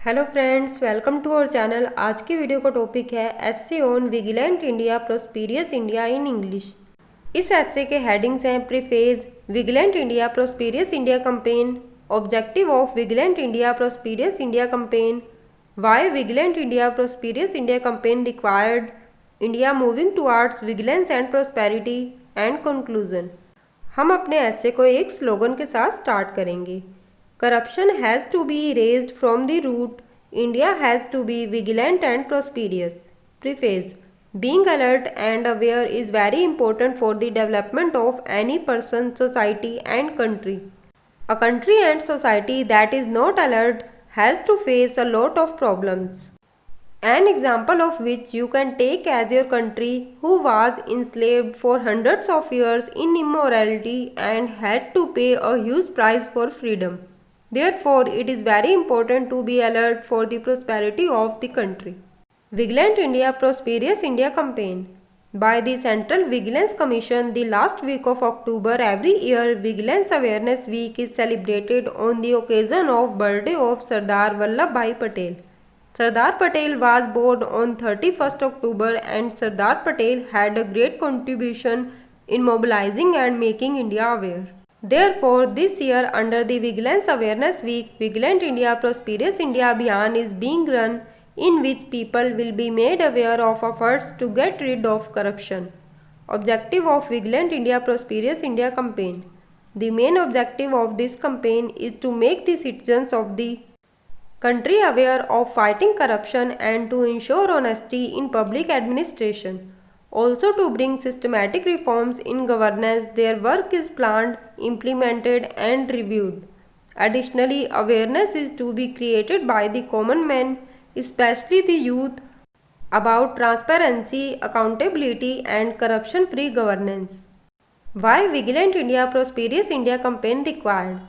Hello friends, welcome to our channel. आज की video का टॉपिक है essay on vigilant India prosperous India in English. इस essay के हेडिंग्स हैं preface, vigilant India prosperous India campaign, objective of vigilant India prosperous India campaign, why vigilant India prosperous India campaign required, India moving towards vigilance and prosperity and conclusion. हम अपने एस्से को एक slogan के साथ start करेंगे। Corruption has to be erased from the root. India has to be vigilant and prosperous. Preface. Being alert and aware is very important for the development of any person, society and country. A country and society that is not alert has to face a lot of problems. An example of which you can take as your country, who was enslaved for hundreds of years in immorality and had to pay a huge price for freedom. Therefore, it is very important to be alert for the prosperity of the country. Vigilant India Prosperous India Campaign. By the Central Vigilance Commission, the last week of October every year, Vigilance Awareness Week is celebrated on the occasion of birthday of Sardar Vallabhbhai Patel. Sardar Patel was born on 31st October and Sardar Patel had a great contribution in mobilizing and making India aware. Therefore, this year under the Vigilance Awareness Week, Vigilant India Prosperous India Abhiyan is being run, in which people will be made aware of efforts to get rid of corruption. Objective of Vigilant India Prosperous India campaign. The main objective of this campaign is to make the citizens of the country aware of fighting corruption and to ensure honesty in public administration. Also to bring systematic reforms in governance, their work is planned, implemented and reviewed. Additionally, awareness is to be created by the common man, especially the youth, about transparency, accountability and corruption-free governance. Why Vigilant India Prosperous India campaign required?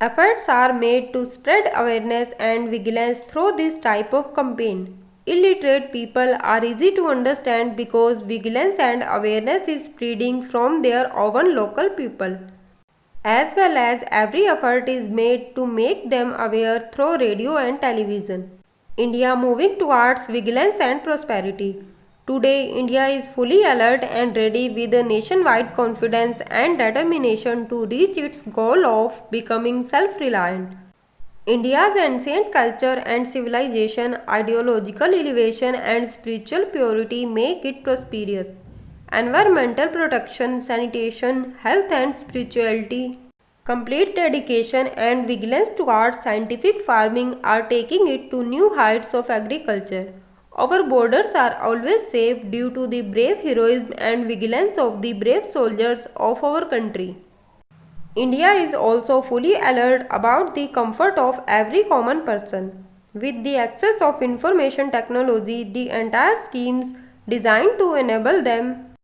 Efforts are made to spread awareness and vigilance through this type of campaign. Illiterate people are easy to understand because vigilance and awareness is spreading from their own local people. As well as every effort is made to make them aware through radio and television. India moving towards vigilance and prosperity. Today, India is fully alert and ready with a nationwide confidence and determination to reach its goal of becoming self-reliant. India's ancient culture and civilization, ideological elevation and spiritual purity make it prosperous. Environmental protection, sanitation, health and spirituality, complete dedication and vigilance towards scientific farming are taking it to new heights of agriculture. Our borders are always safe due to the brave heroism and vigilance of the brave soldiers of our country. India is also fully alert about the comfort of every common person. With the access of information technology, the entire schemes designed to enable them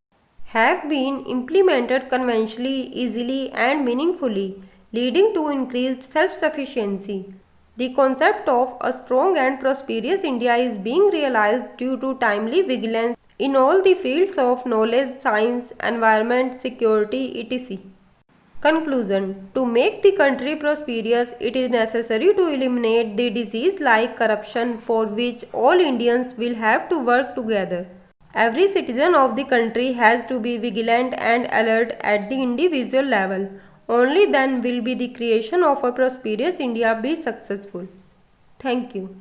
have been implemented conventionally, easily and meaningfully, leading to increased self-sufficiency. The concept of a strong and prosperous India is being realized due to timely vigilance in all the fields of knowledge, science, environment, security, etc. Conclusion. To make the country prosperous, it is necessary to eliminate the disease like corruption, for which all Indians will have to work together. Every citizen of the country has to be vigilant and alert at the individual level. Only then will be the creation of a prosperous India be successful. Thank you.